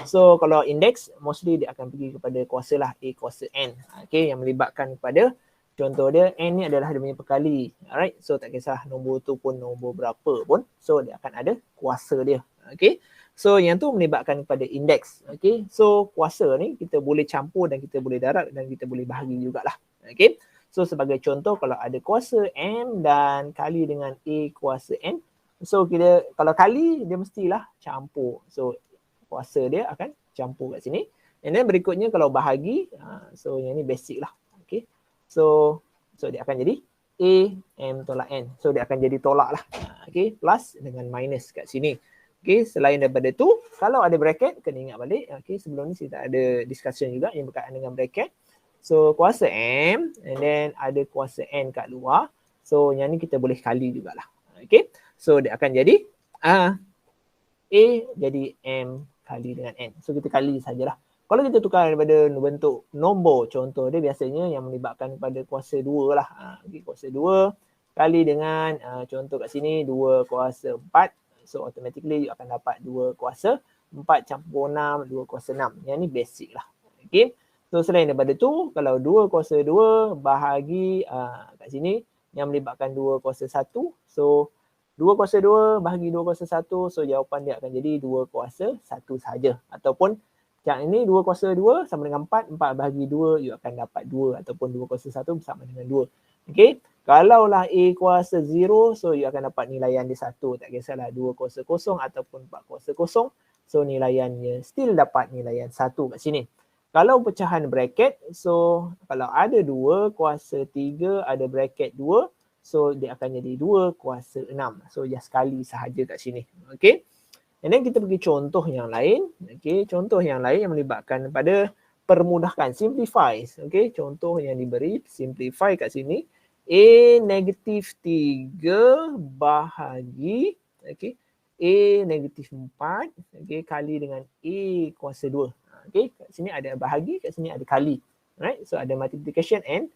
So kalau index mostly dia akan pergi kepada kuasa lah, A kuasa N. Okay, yang melibatkan kepada contoh dia N ni adalah dia punya perkali. Alright, so tak kisah nombor tu pun nombor berapa pun, so dia akan ada kuasa dia. Okay, so yang tu melibatkan kepada index. Okay, so kuasa ni kita boleh campur dan kita boleh darab dan kita boleh bahagi jugalah. Okay, so sebagai contoh kalau ada kuasa M dan kali dengan A kuasa N, so kita kalau kali dia mestilah campur. So kuasa dia akan campur kat sini. And then berikutnya kalau bahagi, so yang ni basic lah. Okay. So dia akan jadi A M tolak N. So dia akan jadi tolak lah. Okay. Plus dengan minus kat sini. Okay. Selain daripada tu, kalau ada bracket, kena ingat balik. Okay. Sebelum ni kita ada discussion juga yang berkaitan dengan bracket. So kuasa M and then ada kuasa N kat luar. So yang ni kita boleh kali jugalah. Okay. So dia akan jadi A jadi M kali dengan N. So kita kali sajalah. Kalau kita tukar daripada bentuk nombor, contoh dia biasanya yang melibatkan pada kuasa 2 lah. Okay, kuasa 2 kali dengan contoh kat sini 2 kuasa 4. So automatically you akan dapat 2 kuasa 4 campur 6, 2 kuasa 6. Yang ni basic lah. Okay. So selain daripada tu, kalau 2 kuasa 2 bahagi kat sini yang melibatkan 2 kuasa 1. So 2 kuasa 2 bahagi 2 kuasa 1, so jawapan dia akan jadi 2 kuasa 1 saja. Ataupun yang ini 2 kuasa 2 sama dengan 4, 4 bahagi 2, you akan dapat 2. Ataupun 2 kuasa 1 bersama dengan 2. Okay, kalaulah A kuasa 0, so you akan dapat nilaian dia 1. Tak kisahlah 2 kuasa 0 ataupun 4 kuasa 0, so nilaiannya still dapat nilaian 1 kat sini. Kalau pecahan bracket, so kalau ada 2 kuasa 3, ada bracket 2, so dia akan jadi 2 kuasa 6. So just sekali sahaja kat sini. Okay. And then kita pergi contoh yang lain. Okay. Contoh yang lain yang melibatkan pada permudahkan. Simplify. Okay. Contoh yang diberi simplify kat sini. A negatif 3 bahagi okay, A negatif 4 okay, kali dengan A kuasa 2. Okay. Kat sini ada bahagi, kat sini ada kali. Right. So ada multiplication and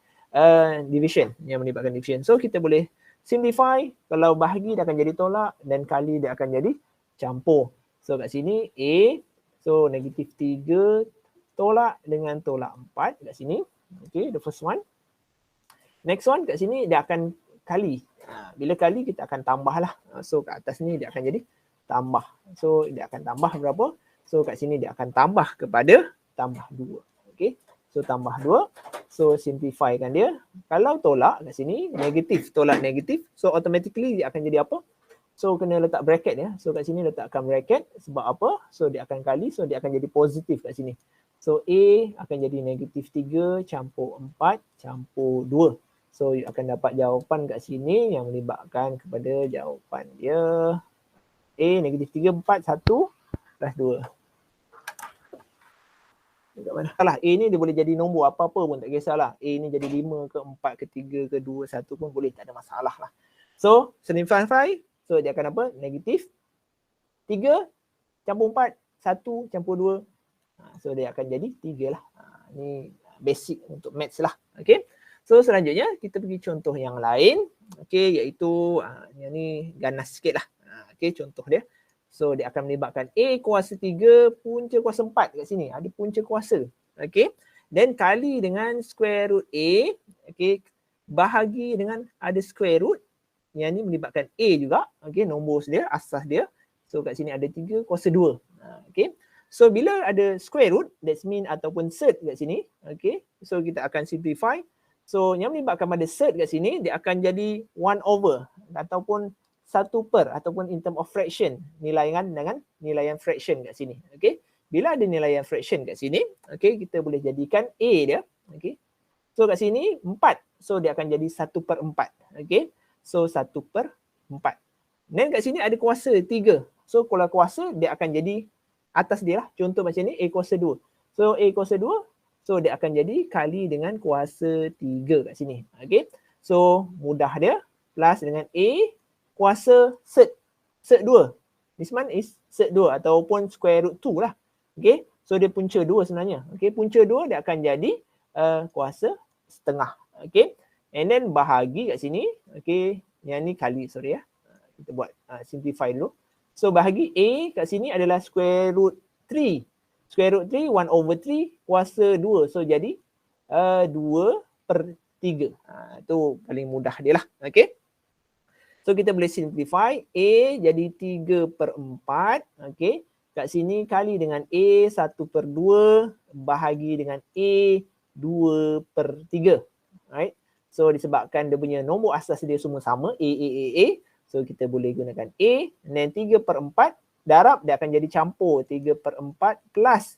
division yang melibatkan division. So kita boleh simplify, kalau bahagi dia akan jadi tolak dan kali dia akan jadi campur. So kat sini A, so negatif 3 tolak dengan tolak 4 kat sini. Okay, the first one. Next one kat sini dia akan kali. Bila kali kita akan tambah lah. So kat atas ni dia akan jadi tambah. So dia akan tambah berapa? So kat sini dia akan tambah kepada tambah 2. Okay. So tambah 2. So simplify kan dia. Kalau tolak kat sini, negatif tolak negatif. So automatically dia akan jadi apa? So kena letak bracket ya. So kat sini letakkan bracket. Sebab apa? So dia akan kali. So dia akan jadi positif kat sini. So A akan jadi negatif 3 campur 4 campur 2. So you akan dapat jawapan kat sini yang melibatkan kepada jawapan dia. A negatif 3, 4, 1 plus 2. Dekat mana? Salah, A ni dia boleh jadi nombor apa-apa pun tak kisahlah. A ni jadi 5 ke 4 ke 3 ke 2, 1 pun boleh, tak ada masalah lah. So, simplify, so dia akan apa? Negatif 3 campur 4, 1 campur 2. So dia akan jadi 3 lah. Ni basic untuk maths lah. Okay. So selanjutnya kita pergi contoh yang lain. Okay, iaitu yang ni ganas sikit lah. Okay, contoh dia. So dia akan melibatkan A kuasa 3 punca kuasa 4 kat sini. Ada punca kuasa. Okay. Then kali dengan square root A. Okay. Bahagi dengan ada square root. Yang ni melibatkan A juga. Okay. Nombor dia, asas dia. So kat sini ada 3 kuasa 2. Okay. So bila ada square root, that's mean ataupun surd kat sini. Okay. So kita akan simplify. So yang melibatkan pada surd kat sini, dia akan jadi 1 over. Ataupun 1 per ataupun in term of fraction, nilaian dengan nilaian fraction kat sini. Okay. Bila ada nilaian fraction kat sini, okay, kita boleh jadikan A dia. Okay. So kat sini 4. So dia akan jadi 1 per 4. Okay. So 1 per 4. Dan kat sini ada kuasa 3. So kalau kuasa dia akan jadi atas dia lah. Contoh macam ni A kuasa 2. So A kuasa 2. So dia akan jadi kali dengan kuasa 3 kat sini. Okay. So mudah dia. Plus dengan A kuasa surd 2. This one is surd 2 ataupun square root 2 lah. Okay. So dia punca 2 sebenarnya. Okay. Punca 2 dia akan jadi kuasa setengah. Okay. And then bahagi kat sini. Okay. Yang ni kali, sorry ya. Kita buat simplify dulu. So bahagi A kat sini adalah square root 3. Square root 3, 1/3 kuasa 2. So jadi 2/3. Itu paling mudah dia lah. Okay. So kita boleh simplify. A jadi 3/4. Okay. Kat sini kali dengan A 1/2 bahagi dengan A 2/3. Alright. So disebabkan dia punya nombor asas dia semua sama. A. So kita boleh gunakan A. Dan 3/4 darab dia akan jadi campur. 3/4 plus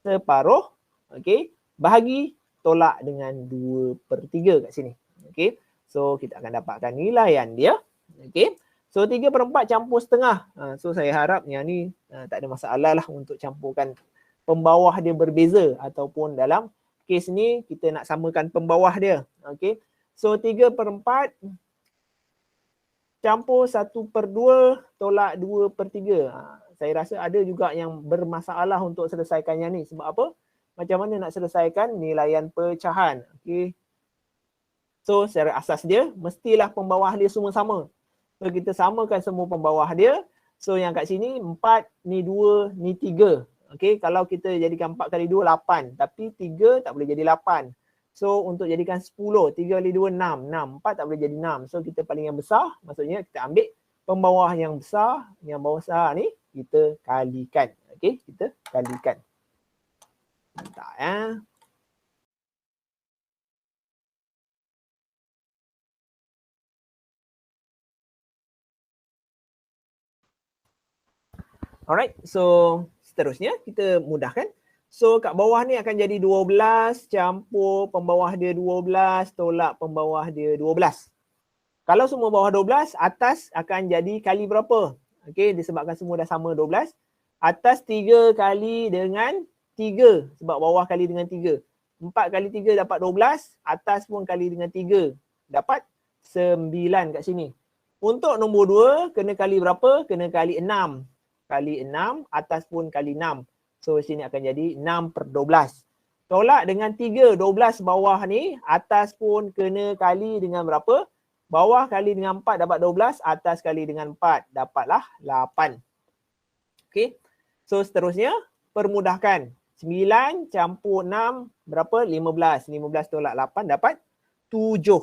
separuh. Okay. Bahagi tolak dengan 2/3 kat sini. Okay. So kita akan dapatkan nilaian dia. Okay. So 3/4 campur setengah. So saya harap yang ni tak ada masalah lah untuk campurkan pembawah dia berbeza. Ataupun dalam kes ni kita nak samakan pembawah dia. Okay. So 3/4 campur 1/2 tolak 2/3. Saya rasa ada juga yang bermasalah untuk selesaikan yang ni. Sebab apa? Macam mana nak selesaikan nilaian pecahan. Okay. So secara asas dia mestilah pembawah dia semua sama. So kita samakan semua pembawah dia. So yang kat sini 4, ni 2, ni 3. Okay, kalau kita jadikan 4 kali 2, 8. Tapi 3 tak boleh jadi 8. So untuk jadikan 10, 3 kali 2, 6. 4 tak boleh jadi 6. So kita paling yang besar, maksudnya kita ambil pembawah yang besar. Yang bawah besar ni kita kalikan. Okay, kita kalikan. Bentar ya. Alright, so seterusnya kita mudahkan. So kat bawah ni akan jadi 12 campur pembawah dia 12 tolak pembawah dia 12. Kalau semua bawah 12, atas akan jadi kali berapa? Okey, disebabkan semua dah sama 12. Atas 3 kali dengan 3 sebab bawah kali dengan 3. 4 kali 3 dapat 12, atas pun kali dengan 3 dapat 9 kat sini. Untuk nombor 2 kena kali berapa? Kena kali 6. Kali 6, atas pun kali 6. So sini akan jadi 6/12. Tolak dengan 3, 12 bawah ni, atas pun kena kali dengan berapa? Bawah kali dengan 4 dapat 12, atas kali dengan 4 dapatlah 8. Okey. So seterusnya permudahkan. 9 campur 6 berapa? 15. 15 tolak 8 dapat 7.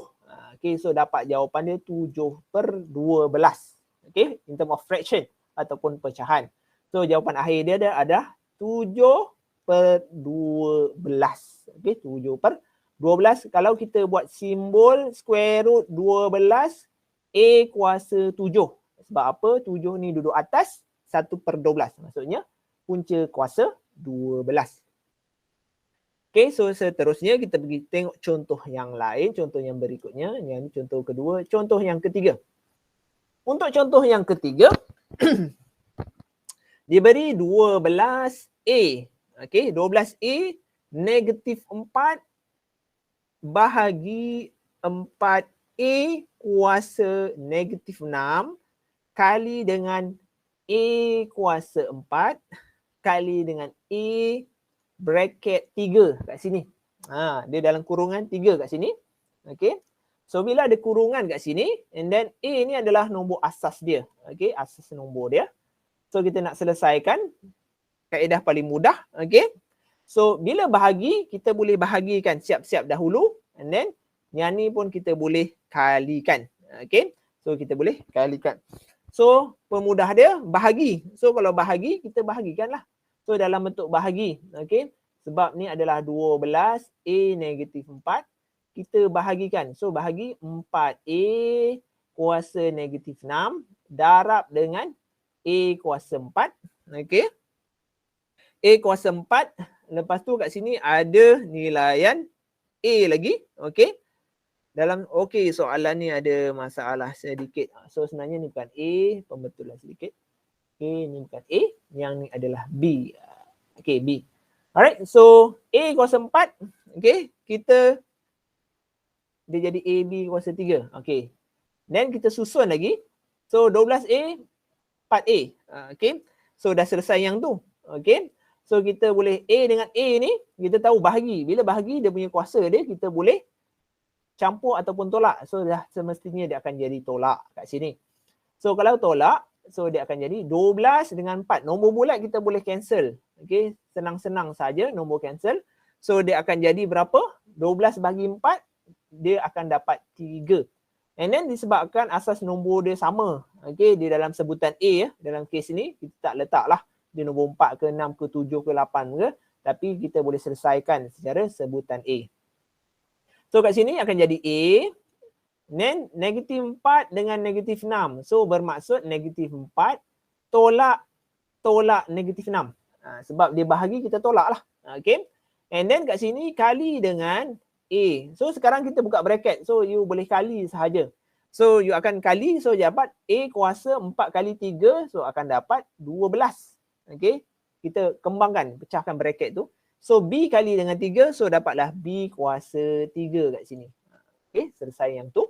Okey, so dapat jawapan dia 7/12. Okey, in term of fraction ataupun pecahan. So jawapan akhir dia ada 7/12. Okey, 7/12. Kalau kita buat simbol square root 12, A kuasa 7. Sebab apa? 7 ni duduk atas 1/12. Maksudnya punca kuasa 12. Okey, so seterusnya kita pergi tengok contoh yang lain. Contoh yang berikutnya. Yang ni contoh kedua. Contoh yang ketiga. Untuk contoh yang ketiga, diberi 12A. Okey, 12A negatif 4 bahagi 4A kuasa negatif 6 kali dengan A kuasa 4 kali dengan A bracket 3 kat sini. Dia dalam kurungan 3 kat sini. Okey. So bila ada kurungan kat sini and then A ni adalah nombor asas dia. Okey, asas nombor dia. So kita nak selesaikan kaedah paling mudah. Okey. So bila bahagi, kita boleh bahagikan siap-siap dahulu and then yang ni pun kita boleh kalikan. Okey. So kita boleh kalikan. So pemudah dia bahagi. So kalau bahagi, kita bahagikanlah. So dalam bentuk bahagi. Okey. Sebab ni adalah 12 A negatif 4. Kita bahagikan. So bahagi 4A kuasa negatif 6 darab dengan A kuasa 4. Okey. A kuasa 4. Lepas tu kat sini ada nilaian A lagi. Okey. Dalam soalan ni ada masalah sedikit. So sebenarnya ni bukan A, pembetulan sedikit. Okay, ni bukan A, yang ni adalah B. Okay, B. Alright, so A kuasa 4. Okay, kita dia jadi AB kuasa 3. Okay. Then kita susun lagi. So 12A, 4A. Okay. So dah selesai yang tu. Okay. So kita boleh A dengan A ni, kita tahu bahagi. Bila bahagi dia punya kuasa dia, kita boleh campur ataupun tolak. So dah semestinya dia akan jadi tolak kat sini. So kalau tolak, So dia akan jadi 12 dengan 4. Nombor bulat kita boleh cancel. Okay, senang-senang saja nombor cancel. So dia akan jadi berapa? 12 bagi 4, dia akan dapat 3. And then disebabkan asas nombor dia sama, okay, di dalam sebutan A ya, dalam kes ni kita tak letaklah dia nombor 4 ke 6 ke 7 ke 8 ke, tapi kita boleh selesaikan secara sebutan A. So kat sini akan jadi A, then negatif 4 dengan negatif 6. So bermaksud negatif 4 tolak negatif 6. Sebab dia bahagi kita tolak lah. Okay. And then kat sini kali dengan A. So sekarang kita buka bracket. So you boleh kali sahaja. So you akan kali. So dapat A kuasa 4 kali 3. So akan dapat 12. Okay. Kita kembangkan. Pecahkan bracket tu. So B kali dengan 3. So dapatlah B kuasa 3 kat sini. Okay. Selesai yang tu.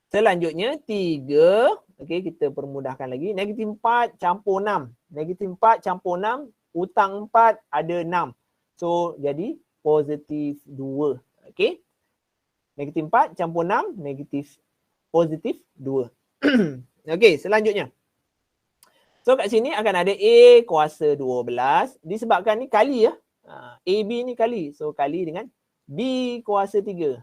Selanjutnya 3. Okay. Kita permudahkan lagi. Negatif 4 campur 6. Negatif 4 campur 6. Hutang 4 ada 6. So jadi positif 2. Okay. Negatif 4 campur 6, positif 2. Okay, selanjutnya. So kat sini akan ada A kuasa 12. Disebabkan ni kali ya. AB ni kali. So kali dengan B kuasa 3.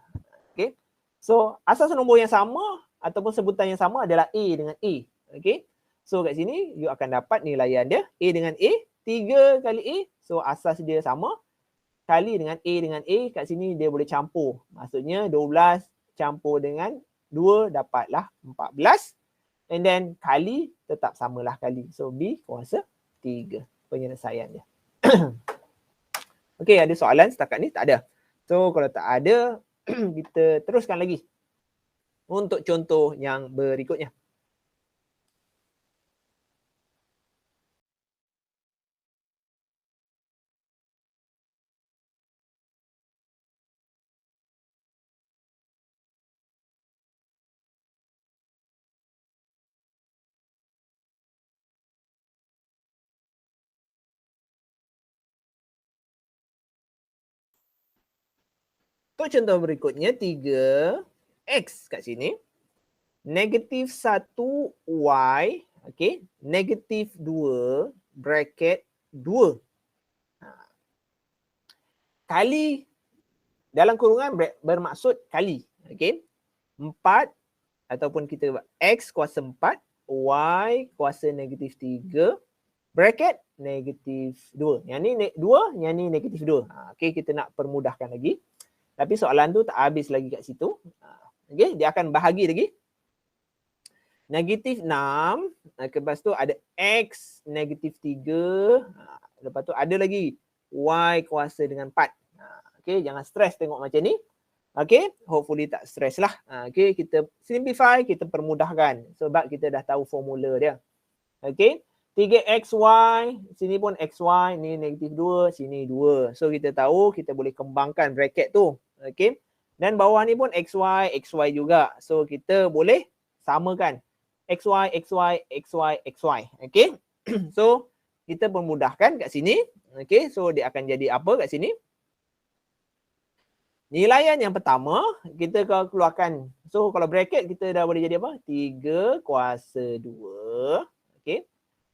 Okay. So asas nombor yang sama ataupun sebutan yang sama adalah A dengan A. Okay. So kat sini you akan dapat nilaian dia. A dengan A. 3 kali A. So asas dia sama. Kali dengan A kat sini dia boleh campur. Maksudnya 12 campur dengan 2 dapatlah 14. And then kali tetap samalah kali. So B kuasa 3 penyelesaian dia. Okey, ada soalan setakat ni? Tak ada. So kalau tak ada, kita teruskan lagi untuk contoh yang berikutnya. Untuk contoh berikutnya 3x kat sini. Negatif 1y, okay, negatif 2 bracket 2. Kali dalam kurungan bermaksud kali, okay. 4 ataupun kita x kuasa 4, y kuasa negatif 3, bracket negatif 2. Yang ni 2, yang ni negatif 2. Okay, kita nak permudahkan lagi. Tapi soalan tu tak habis lagi kat situ. Okay, dia akan bahagi lagi. Negatif 6, lepas tu ada x negatif 3, lepas tu ada lagi y kuasa dengan 4. Okay, jangan stres tengok macam ni. Okay, hopefully tak stres lah. Okay, kita simplify, kita permudahkan sebab kita dah tahu formula dia. Okay, 3xy, sini pun xy, ni negatif 2, sini 2. So kita tahu kita boleh kembangkan bracket tu. Okay, dan bawah ni pun xy juga. So kita boleh samakan xy. Okay, so kita permudahkan kat sini. Okay, so dia akan jadi apa kat sini? Nilaian yang pertama, kita keluarkan. So kalau bracket kita dah boleh jadi apa? 3 kuasa 2. Okay,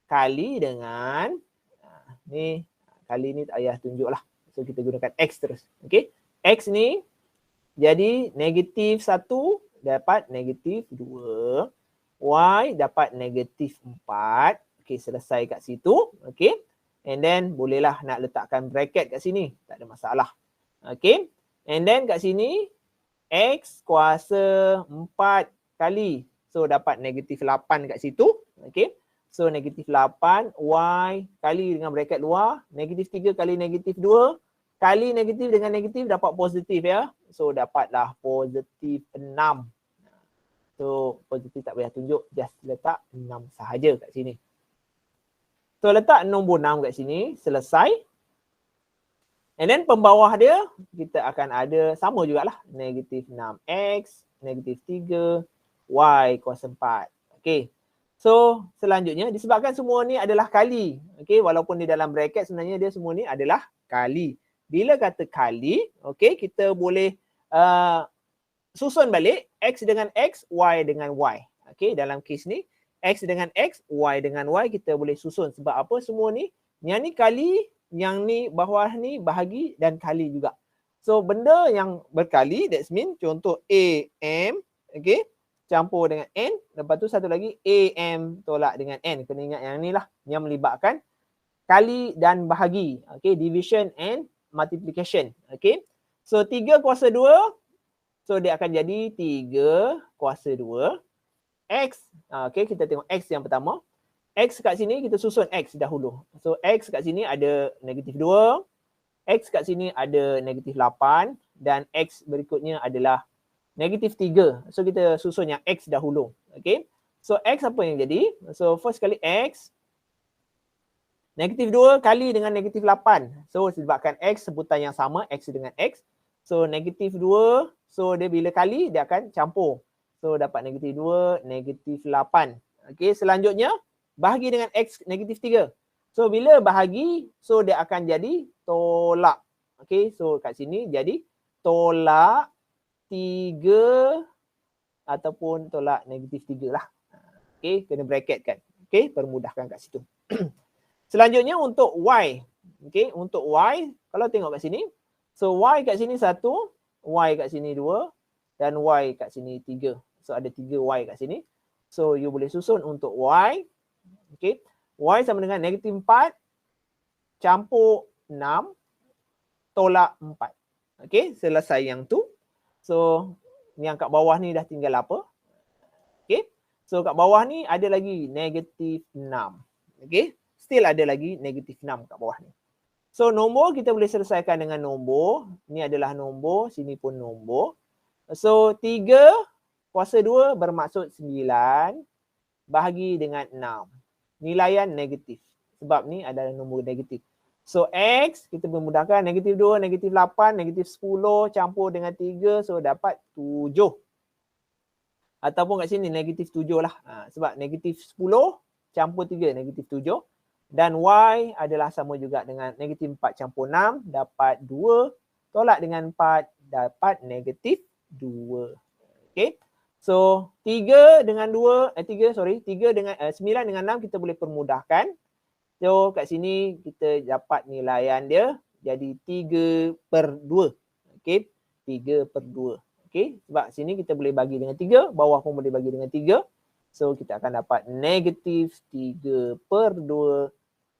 kali dengan ni, kali ni tak payah tunjuk lah. So kita gunakan x terus. Okay, x ni jadi negatif 1 dapat negatif 2. Y dapat negatif 4. Okay, selesai kat situ. Okay, and then bolehlah nak letakkan bracket kat sini. Tak ada masalah. Okay, and then kat sini x kuasa 4 kali. So dapat negatif 8 kat situ. Okay, so negatif 8, y kali dengan bracket luar, negatif 3 kali negatif 2, kali negatif dengan negatif dapat positif ya. So dapatlah positif 6. So positif tak payah tunjuk, just letak 6 sahaja kat sini. So letak nombor 6 kat sini, selesai. And then pembawah dia, kita akan ada sama jugalah. Negatif 6x, negatif 3, y kuasa 4. Okay. So selanjutnya disebabkan semua ni adalah kali. Okay, walaupun di dalam bracket sebenarnya dia semua ni adalah kali. Bila kata kali, okay, kita boleh susun balik x dengan x, y dengan y. Okay, dalam kes ni X dengan X, Y dengan Y kita boleh susun. Sebab apa semua ni? Yang ni kali, yang ni bawah ni bahagi dan kali juga. So benda yang berkali, that's mean contoh A, M, okay, campur dengan N. Lepas tu satu lagi A, M tolak dengan N. Kena ingat yang ni lah, yang melibatkan kali dan bahagi. Okay, division and multiplication. Okay, so 3 kuasa 2, so dia akan jadi 3 kuasa 2. X, okay, kita tengok X yang pertama. X kat sini kita susun X dahulu. So X kat sini ada negatif 2. X kat sini ada negatif 8. Dan X berikutnya adalah negatif 3. So kita susun yang X dahulu. Okay. So X apa yang jadi? So first kali X. Negatif 2 kali dengan negatif 8. So sebabkan X sebutan yang sama, X dengan X. So negatif 2, so dia bila kali dia akan campur. So dapat negatif 2, negatif 8. Okay, selanjutnya bahagi dengan X negatif 3. So bila bahagi, so dia akan jadi tolak. Okay, so kat sini jadi tolak 3 ataupun tolak negatif 3 lah. Okay, kena bracket kan. Okay, permudahkan kat situ. Selanjutnya untuk Y. Okay, untuk Y, kalau tengok kat sini. So Y kat sini 1, Y kat sini 2 dan Y kat sini 3. So ada 3 Y kat sini. So you boleh susun untuk Y. Okay, Y sama dengan negatif 4 campur 6 tolak 4. Okay, selesai yang tu. So yang kat bawah ni dah tinggal apa? Okay, so kat bawah ni ada lagi negatif 6. Okay, still ada lagi negatif 6 kat bawah ni. So nombor kita boleh selesaikan dengan nombor. Ni adalah nombor, sini pun nombor. So 3 kuasa 2 bermaksud 9 bahagi dengan 6. Nilaian negatif. Sebab ni adalah nombor negatif. So X kita memudahkan negatif 2, negatif 8, negatif 10 campur dengan 3. So dapat 7. Ataupun kat sini negatif 7 lah. Sebab negatif 10 campur 3 negatif 7. Dan Y adalah sama juga dengan negatif 4 campur 6 dapat 2. Tolak dengan 4 dapat negatif 2. Okay. So 3 dengan 9 dengan 6 kita boleh permudahkan. So kat sini kita dapat nilaian dia jadi 3/2. Okay. 3/2. Okay. Sebab sini kita boleh bagi dengan 3. Bawah pun boleh bagi dengan 3. So kita akan dapat negatif 3/2.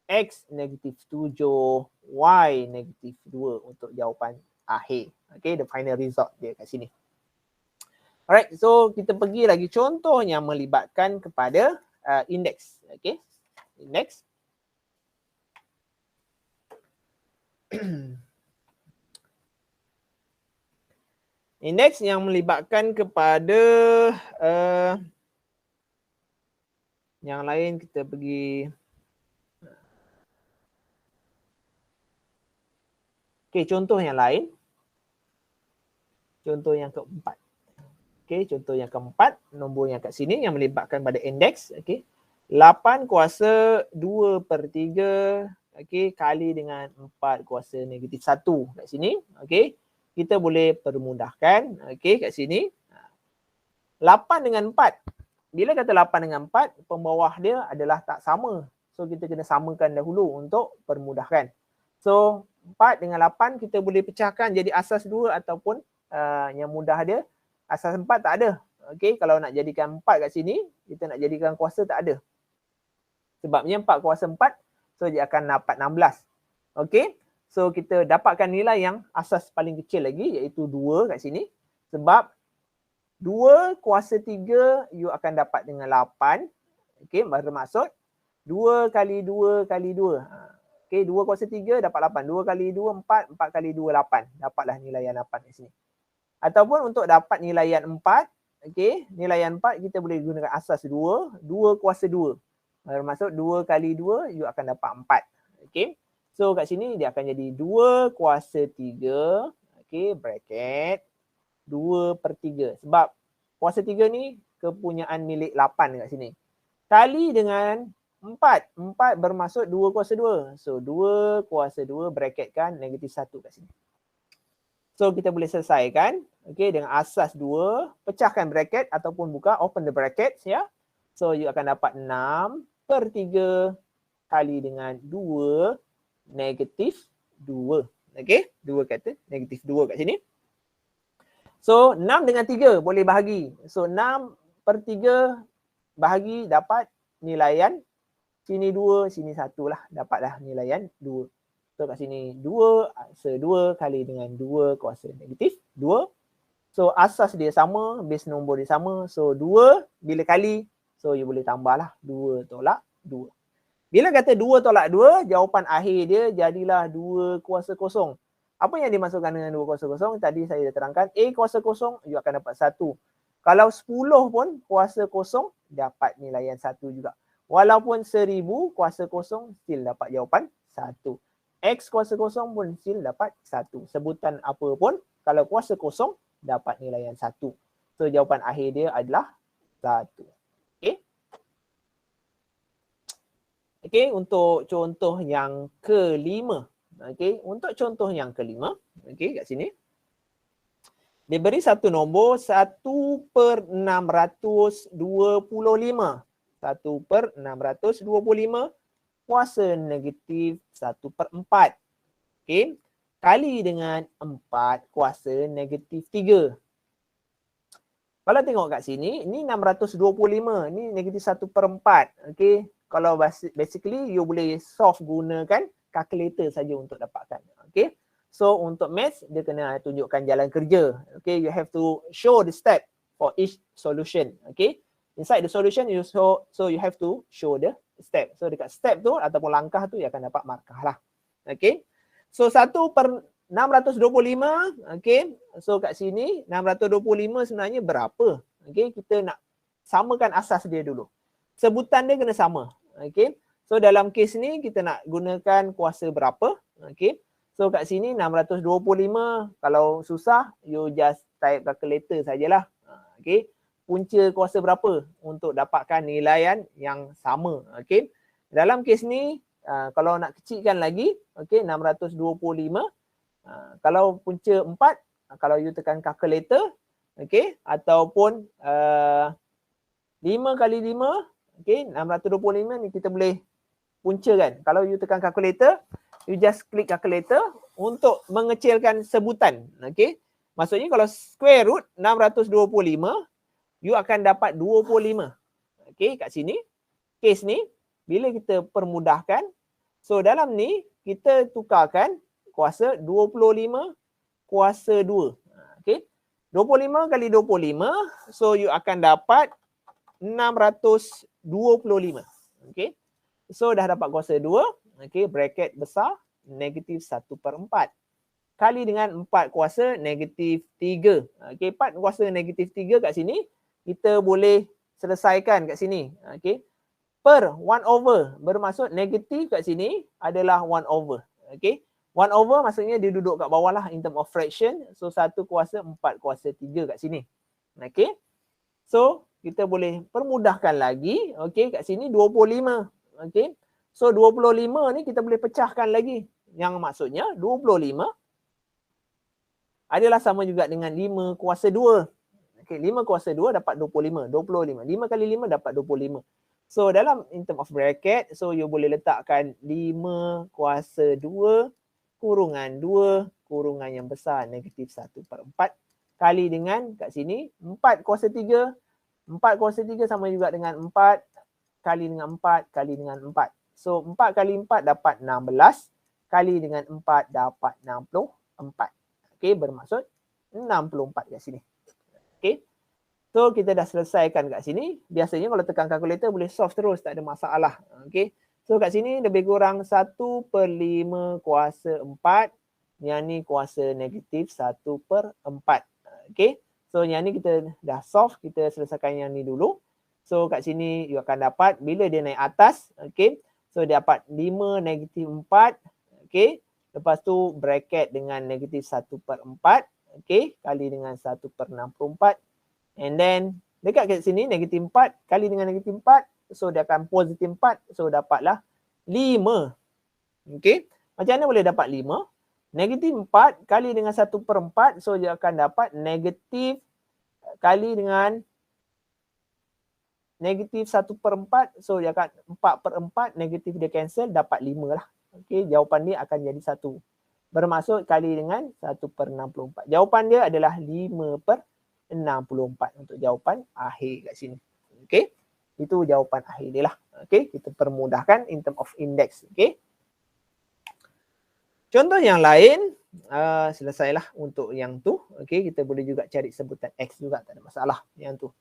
X negatif 7, Y negatif 2 untuk jawapan akhir. Okay, the final result dia kat sini. Alright, so kita pergi lagi contoh yang melibatkan kepada indeks. Okay, indeks. Indeks yang melibatkan kepada yang lain kita pergi. Okay, contoh yang lain. Contoh yang keempat. Okay, contoh yang keempat, nombor yang kat sini yang melibatkan pada indeks. Okay, 8 kuasa 2/3 okay, kali dengan 4 kuasa negatif 1 kat sini. Okay, kita boleh permudahkan. Okay, kat sini. 8 dengan 4. Bila kata 8 dengan 4, pembawah dia adalah tak sama. So kita kena samakan dahulu untuk permudahkan. So 4 dengan 8 kita boleh pecahkan jadi asas 2 ataupun yang mudah dia asas 4 tak ada. Okey, kalau nak jadikan 4 kat sini, kita nak jadikan kuasa tak ada. Sebabnya 4 kuasa 4, so dia akan dapat 16. Okey, so kita dapatkan nilai yang asas paling kecil lagi iaitu 2 kat sini. Sebab 2 kuasa 3 you akan dapat dengan 8. Okey, bermaksud 2 kali 2 kali 2. Okay, 2 kuasa 3 dapat 8. 2 kali 2, 4. 4 kali 2, 8. Dapatlah nilaian 8 di sini. Ataupun untuk dapat nilaian 4, okay, nilaian 4 kita boleh gunakan asas 2. 2 kuasa 2. Bermaksud 2 kali 2, you akan dapat 4. Okay. So kat sini dia akan jadi 2 kuasa 3. Okay, bracket. 2/3. Sebab kuasa 3 ni kepunyaan milik 8 kat sini. Kali dengan 4. 4 bermaksud 2 kuasa 2. So 2 kuasa 2 bracketkan negatif 1 kat sini. So kita boleh selesaikan. Okay, dengan asas 2. Pecahkan bracket ataupun buka. Open the brackets ya. So you akan dapat 6/3 kali dengan 2 negatif 2. Okay, 2 kata negatif 2 kat sini. So 6 dengan 3 boleh bahagi. So 6/3 bahagi dapat nilaian sini 2, sini 1 lah. Dapatlah nilaian 2. So kat sini 2, so 2 kali dengan 2 kuasa negatif 2. So asas dia sama, base nombor dia sama. So 2 bila kali, so you boleh tambahlah 2 tolak 2. Bila kata 2 tolak 2, jawapan akhir dia jadilah 2 kuasa kosong. Apa yang dimaksudkan dengan 2 kuasa kosong? Tadi saya dah terangkan, A kuasa kosong, you akan dapat 1. Kalau 10 pun kuasa kosong, dapat nilaian 1 juga. Walaupun 1000 kuasa kosong, still dapat jawapan 1. X kuasa kosong pun still dapat 1. Sebutan apa pun, kalau kuasa kosong, dapat nilaian 1. So jawapan akhir dia adalah 1. Okay. Okay, untuk contoh yang kelima. Okay, untuk contoh yang kelima, okay, kat sini. Dia beri satu nombor 1/625. 1/625 kuasa negatif 1/4. Okay, kali dengan 4 kuasa negatif 3. Kalau tengok kat sini, ni 625, ni negatif 1/4. Okay, kalau basically you boleh solve gunakan calculator saja untuk dapatkan. Okay, so untuk maths dia kena tunjukkan jalan kerja. Okay, you have to show the step for each solution. Okay, inside the solution you show, so you have to show the step. So dekat step tu ataupun langkah tu you akan dapat markah lah. Okay, so 1/625. Okay, so kat sini 625 sebenarnya berapa? Okay, kita nak samakan asas dia dulu. Sebutan dia kena sama. Okay, so dalam kes ni kita nak gunakan kuasa berapa? Okay, so kat sini 625. Kalau susah, you just type calculator sajalah. Okay, punca kuasa berapa untuk dapatkan nilaian yang sama. Okay, dalam kes ni kalau nak kecilkan lagi, okay, 625. Kalau punca 4, kalau you tekan calculator, okay, ataupun 5 kali 5, okay, 625 ni kita boleh punca kan. Kalau you tekan calculator, you just klik calculator untuk mengecilkan sebutan. Okay, maksudnya kalau square root 625, you akan dapat 25. Okay, kat sini, case ni, bila kita permudahkan, so dalam ni kita tukarkan kuasa 25 kuasa 2. Okay, 25 kali 25, so you akan dapat 625. Okay, so dah dapat kuasa 2. Okay, bracket besar, negatif 1/4. Kali dengan 4 kuasa negatif 3. Okay, 4 kuasa negatif 3 kat sini, kita boleh selesaikan kat sini. Okay, per 1 over, bermaksud negatif kat sini adalah 1 over. Okay, 1 over maksudnya dia duduk kat bawah lah in term of fraction. So 1 kuasa 4 kuasa 3 kat sini. Okay, so kita boleh permudahkan lagi. Okay, kat sini 25. Okay, so 25 ni kita boleh pecahkan lagi. Yang maksudnya 25 adalah sama juga dengan 5 kuasa 2. Okay, 5 kuasa 2 dapat 25. 25. 5 kali 5 dapat 25. So dalam in term of bracket, so you boleh letakkan 5 kuasa 2 kurungan 2 kurungan yang besar negatif 1/4 kali dengan kat sini 4 kuasa 3. 4 kuasa 3 sama juga dengan 4 kali dengan 4 kali dengan 4. So 4 kali 4 dapat 16 kali dengan 4 dapat 64. Okay, bermaksud 64 kat sini. Okay, so kita dah selesaikan kat sini. Biasanya kalau tekan kalkulator boleh solve terus, tak ada masalah. Okay, so kat sini lebih kurang 1/5 kuasa 4. Yang ni kuasa negatif 1/4. Okay, so yang ni kita dah solve. Kita selesaikan yang ni dulu. So kat sini you akan dapat bila dia naik atas. Okay, so dia dapat 5 negatif 4. Okay, lepas tu bracket dengan negatif 1/4. Okay, kali dengan 1/64. And then dekat kat sini negatif 4 kali dengan negatif 4. So dia akan positif 4. So dapatlah 5. Okay, macam mana boleh dapat 5? Negatif 4 kali dengan 1/4. So dia akan dapat negatif kali dengan negatif 1/4, so dia akan 4/4, negatif dia cancel, dapat 5 lah. Okey, jawapan dia akan jadi 1. Bermaksud kali dengan 1/64. Jawapan dia adalah 5/64 untuk jawapan akhir kat sini. Okey, itu jawapan akhir dia lah. Okey, kita permudahkan in term of index. Okey. Contoh yang lain, selesailah untuk yang tu. Okey, kita boleh juga cari sebutan X juga, tak ada masalah yang tu.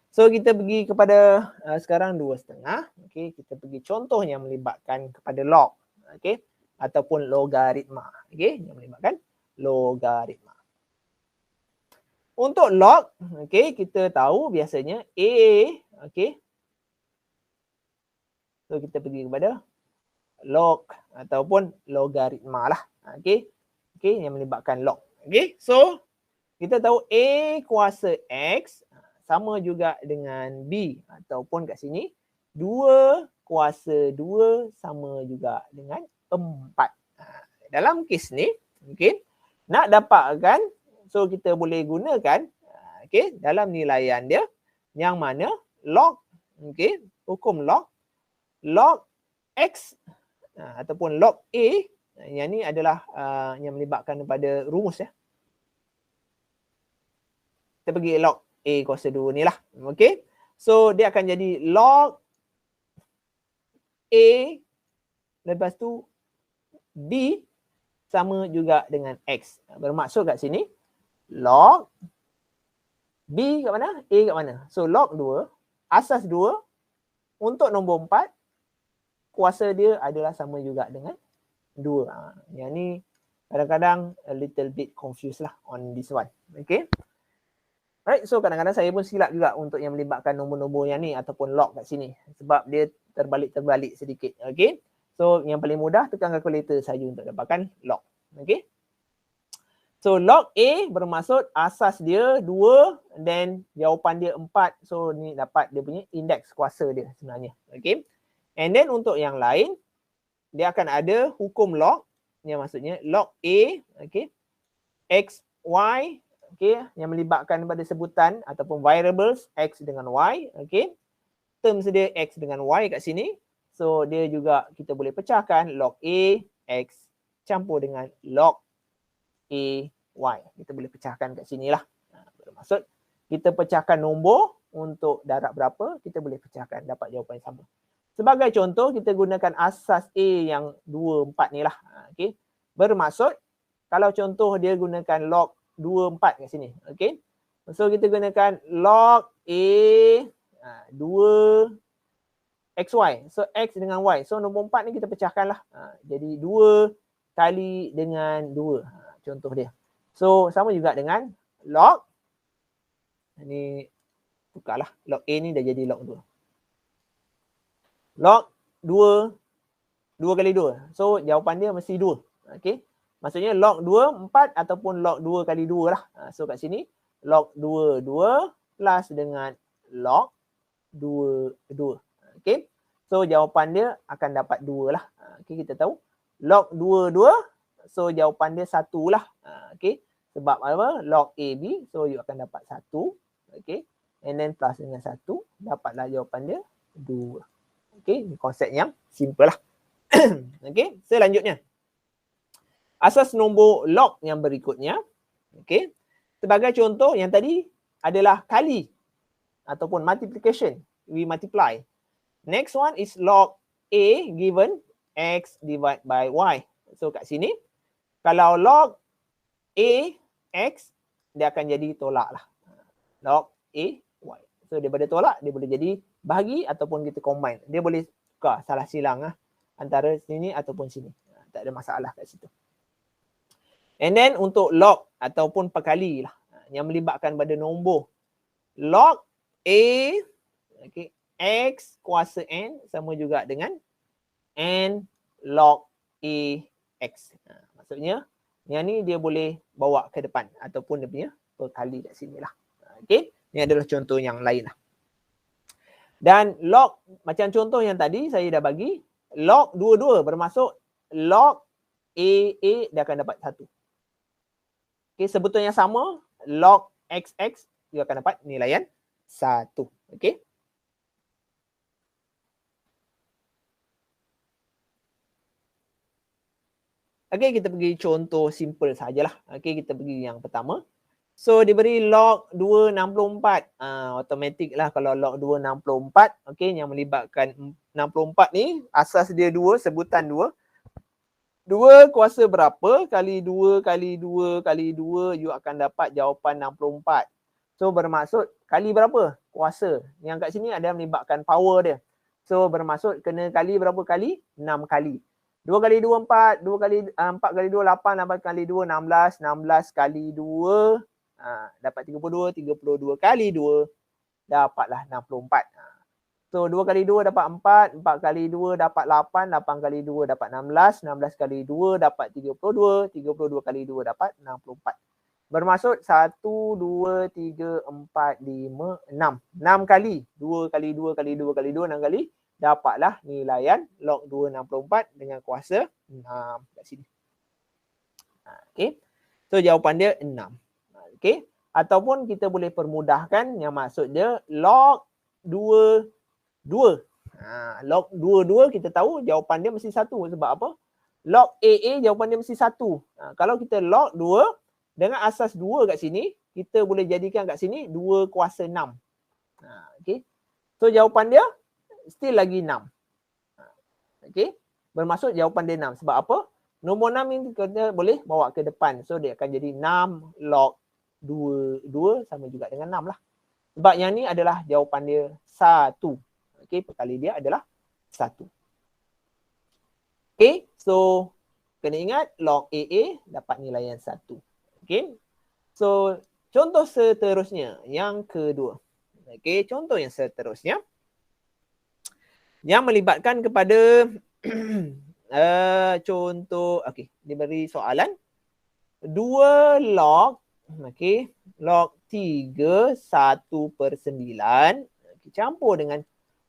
So kita pergi kepada sekarang 2,5. Okey, kita pergi contoh yang melibatkan kepada log. Okey, ataupun logaritma. Okey, yang melibatkan logaritma. Untuk log, okey, kita tahu biasanya A, okey. So kita pergi kepada log ataupun logaritma lah. Okey. Okey, yang melibatkan log. Okey, so kita tahu A kuasa X sama juga dengan B ataupun kat sini 2 kuasa 2 sama juga dengan 4. Dalam kes ni, okey, nak dapatkan, so kita boleh gunakan okey, dalam nilaian dia yang mana log, okey, hukum log X ataupun log A, yang ni adalah yang melibatkan kepada rumus ya. Kita pergi log A kuasa 2 ni lah. Okey. So dia akan jadi log A lepas tu B sama juga dengan X. Bermaksud kat sini log B kat mana? A kat mana? So log 2, asas 2 untuk nombor 4 kuasa dia adalah sama juga dengan 2. Yang ni kadang-kadang a little bit confused lah on this one. Okay. Right, so kadang-kadang saya pun silap juga untuk yang melibatkan nombor-nombor yang ni ataupun log kat sini. Sebab dia terbalik-terbalik sedikit. Okay. So yang paling mudah tekan kalkulator saja untuk dapatkan log. Okay. So log A bermaksud asas dia 2 dan jawapan dia 4. So ni dapat dia punya indeks kuasa dia sebenarnya. Okay. And then untuk yang lain, dia akan ada hukum log, yang maksudnya log A, okay, X, Y, okay, yang melibatkan pada sebutan ataupun variables X dengan Y, okay. Terms dia X dengan Y kat sini. So dia juga kita boleh pecahkan log A, X campur dengan log A, Y. Kita boleh pecahkan kat sini lah. Bermaksud kita pecahkan nombor untuk darab berapa, kita boleh pecahkan dapat jawapan yang sama. Sebagai contoh, kita gunakan asas A yang 2, 4 ni lah. Okay. Bermaksud, kalau contoh dia gunakan log 2, 4 kat sini. Okay. So, kita gunakan log A 2 XY. So, X dengan Y. So, nombor 4 ni kita pecahkan lah. Jadi, 2 kali dengan 2. Contoh dia. So, sama juga dengan log. Ini, bukalah. Log A ni dah jadi log 2. Log 2 kali 2. So jawapan dia mesti 2. Okey. Maksudnya log 2 4 ataupun log 2 kali 2 lah. So kat sini log 2 2 plus dengan log 2 2. Okey. So jawapan dia akan dapat 2 lah. Okey, kita tahu log 2 2. So jawapan dia 1 lah. Okey. Sebab apa? Log AB. So you akan dapat 1. Okey. And then plus dengan 1, dapatlah jawapan dia 2. Okey, konsep yang simple lah. Okey, selanjutnya. Asas nombor log yang berikutnya. Okey. Sebagai contoh yang tadi adalah kali ataupun multiplication. We multiply. Next one is log A given X divided by Y. So kat sini, kalau log A X, dia akan jadi tolak lah. Log A Y. So daripada tolak, dia boleh jadi bahagi ataupun kita combine. Dia boleh tukar salah silang lah, antara sini ataupun sini. Tak ada masalah kat situ. And then untuk log ataupun perkali lah, yang melibatkan pada nombor. Log A, okay, X kuasa N sama juga dengan N log A X. Maksudnya yang ni dia boleh bawa ke depan ataupun dia punya perkali kat sini lah. Okay, ini adalah contoh yang lain lah. Dan log, macam contoh yang tadi saya dah bagi, log 2 bermaksud log A dia akan dapat 1. Okay, sebutan yang sama, log XX dia akan dapat nilaian 1. Okay. Okay, kita pergi contoh simple sajalah. Okay, kita pergi yang pertama. So, diberi log 264. Automatik lah kalau log 264. Okay, yang melibatkan 64 ni, asas dia 2, sebutan 2. 2 kuasa berapa kali 2 kali 2 kali 2, you akan dapat jawapan 64. So, bermaksud kali berapa? Kuasa. Yang kat sini ada melibatkan power dia. So, bermaksud kena kali berapa kali? 6 kali. 2 kali 2, 4. 2 kali 4 kali 2, 8. 8 kali 2, 16. 16 kali 2, dapat 32. 32 kali 2, dapatlah 64. So, 2 kali 2 dapat 4. 4 kali 2 dapat 8. 8 kali 2 dapat 16. 16 kali 2 dapat 32. 32 kali 2 dapat 64. Bermaksud 1, 2, 3, 4, 5, 6. 6 kali. 2 kali 2 kali 2 kali 2, 6 kali. Dapatlah nilaian log 264 dengan kuasa 6 kat sini. Okay. So, jawapan dia 6. Okay. Ataupun kita boleh permudahkan yang maksud dia log 2. Log 2 kita tahu jawapan dia mesti 1. Sebab apa? Log AA jawapan dia mesti 1. Kalau kita log 2 dengan asas 2 kat sini, kita boleh jadikan kat sini 2 kuasa 6. Okay. So jawapan dia still lagi 6. Okay. Bermaksud jawapan dia 6. Sebab apa? Nombor 6 ini kita boleh bawa ke depan. So dia akan jadi 6 log 2 sama juga dengan 6 lah. Sebab yang ni adalah jawapan dia 1. Okay, perkali dia adalah 1. Okay, so kena ingat log AA dapat nilaian 1. Okay, so contoh seterusnya yang kedua. Okay, contoh yang seterusnya yang melibatkan kepada contoh, okay, diberi soalan 2 log, okay, log 3 1/9 campur dengan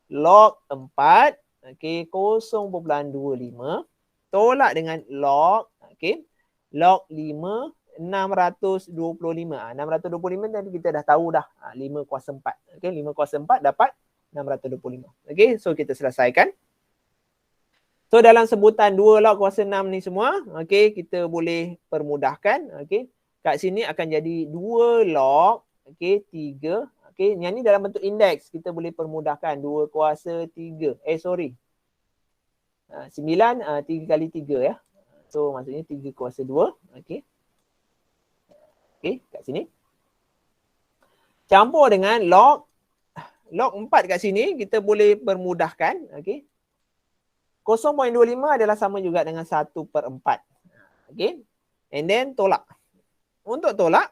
log 4, okay, 0.25 tolak dengan log, okay, log 5, 625. 625 tadi kita dah tahu dah, 5 kuasa 4. Okay, 5 kuasa 4 dapat 625. Okay, so kita selesaikan. So dalam sebutan 2 log kuasa 6 ni semua, okay, kita boleh permudahkan. Okay, kat sini akan jadi 2 log, okay, 3. Okay, yang ni dalam bentuk indeks. Kita boleh permudahkan 2 kuasa 3. 9, 3 kali 3 ya. So maksudnya 3 kuasa 2. Okay. Okay, kat sini. Campur dengan log 4 kat sini, kita boleh permudahkan. Okay. 0.25 adalah sama juga dengan 1/4. Okay. And then tolak. Untuk tolak,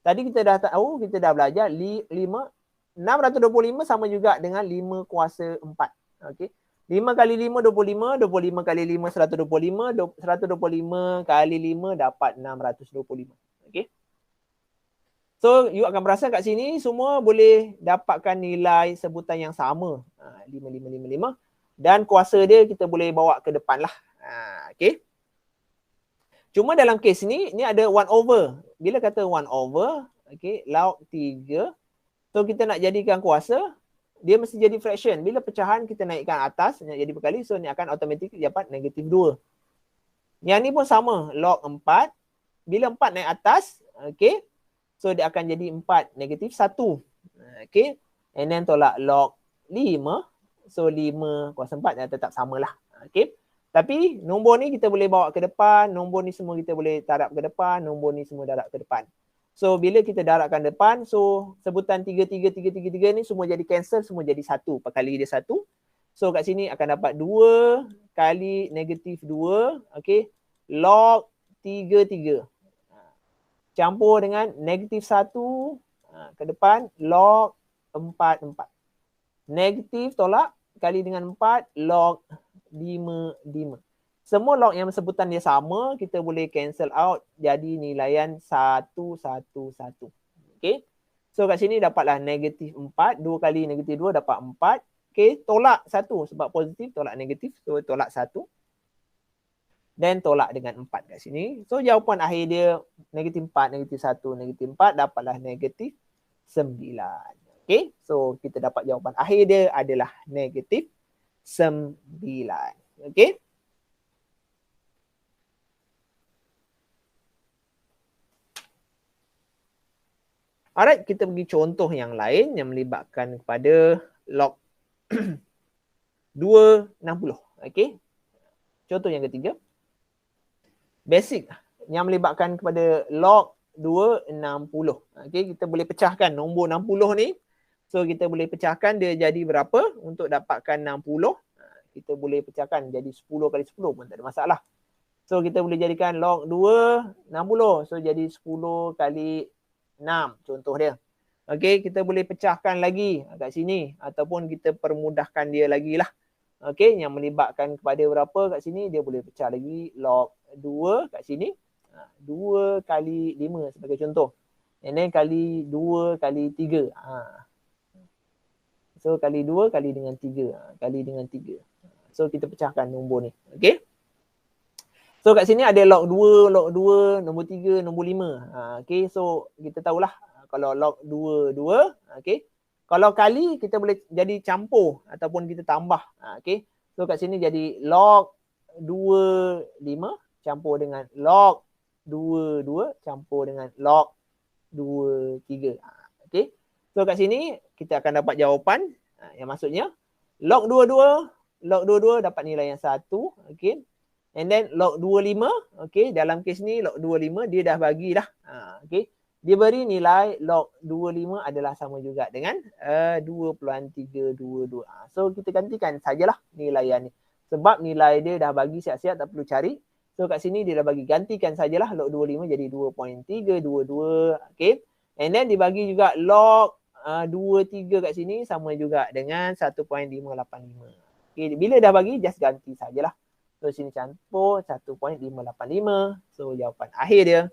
tadi kita dah tahu, kita dah belajar 625 sama juga dengan 5 kuasa 4. Okay. 5 kali 5, 25. 25 kali 5, 125. 125 kali 5 dapat 625. Okay. So, you akan perasan kat sini semua boleh dapatkan nilai sebutan yang sama. 5, 5, 5, 5. Dan kuasa dia kita boleh bawa ke depan lah. Okay. Cuma dalam kes ni ada 1 over. Bila kata 1 over, okay, log 3. So kita nak jadikan kuasa, dia mesti jadi fraction. Bila pecahan kita naikkan atas, nak jadi berkali, so ni akan automatik dapat negatif 2. Yang ni pun sama, log 4. Bila 4 naik atas, okay, so dia akan jadi 4 negatif 1. Okay, and then tolak log 5. So 5 kuasa 4 dah tetap samalah. Okay. Tapi nombor ni kita boleh bawa ke depan, nombor ni semua kita boleh darab ke depan, nombor ni semua darab ke depan. So bila kita darabkan depan, so sebutan 3, 3, 3, 3, 3 ni semua jadi cancel, semua jadi 1. Perkali dia 1. So kat sini akan dapat 2 kali negatif 2, okay, log 3, 3. Campur dengan negatif 1 ke depan, log 4, 4. Negatif tolak kali dengan 4, log 5, 5. Semua log yang sebutan dia sama, kita boleh cancel out jadi nilaian 1, 1, 1. Okay. So kat sini dapatlah negatif 4. 2 kali negatif 2 dapat 4. Okay. Tolak 1 sebab positif, tolak negatif. So tolak 1. Dan tolak dengan 4 kat sini. So jawapan akhir dia negatif 4, negatif 1, negatif 4 dapatlah negatif 9. Okay. So kita dapat jawapan akhir dia adalah negatif 9. Okay. Alright, kita pergi contoh yang lain yang melibatkan kepada log 260. Okay. Contoh yang ketiga. Basic yang melibatkan kepada log 260. Okay, kita boleh pecahkan nombor 60 ni. So kita boleh pecahkan dia jadi berapa untuk dapatkan 60. Kita boleh pecahkan jadi 10 kali 10 pun tak ada masalah. So kita boleh jadikan log 260. So jadi 10 kali 6 contoh dia. Okay, kita boleh pecahkan lagi kat sini ataupun kita permudahkan dia lagi lah. Okay, yang melibatkan kepada berapa kat sini dia boleh pecah lagi log 2 kat sini. 2 kali 5 sebagai contoh. And then kali 2 kali 3. So kali 2 kali dengan 3. Kali dengan 3. So kita pecahkan nombor ni. Okay. So kat sini ada log 2, nombor 3, nombor 5. Okay, so kita tahulah kalau log 2, 2. Okay. Kalau kali kita boleh jadi campur ataupun kita tambah. Okay. So kat sini jadi log 2, 5 campur dengan log 2, 2 campur dengan log 2, 3. Okay. So kat sini kita akan dapat jawapan yang maksudnya log 2, 2 dapat nilai yang 1. Okay. And then log 25, okay, dalam kes ni log 25 dia dah bagi dah. Okay. Dia beri nilai log 25 adalah sama juga dengan 2.322. So kita gantikan sajalah nilaian ni. Sebab nilai dia dah bagi siap-siap tak perlu cari. So kat sini dia dah bagi, gantikan sajalah log 25 jadi 2.322. Okay. And then dibagi juga log 23 kat sini sama juga dengan 1.585. Okay. Bila dah bagi just ganti sajalah. So sini campur 1.585. So jawapan akhir dia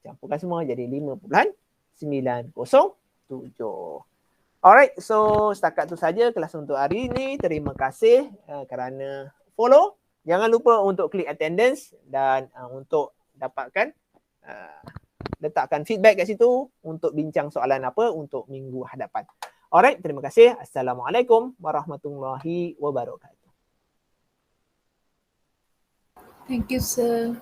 campurkan semua jadi 5.907. Alright, so setakat tu saja kelas untuk hari ini. Terima kasih kerana follow. Jangan lupa untuk klik attendance dan untuk dapatkan letakkan feedback kat situ untuk bincang soalan apa untuk minggu hadapan. Alright, terima kasih. Assalamualaikum warahmatullahi wabarakatuh. Thank you, sir.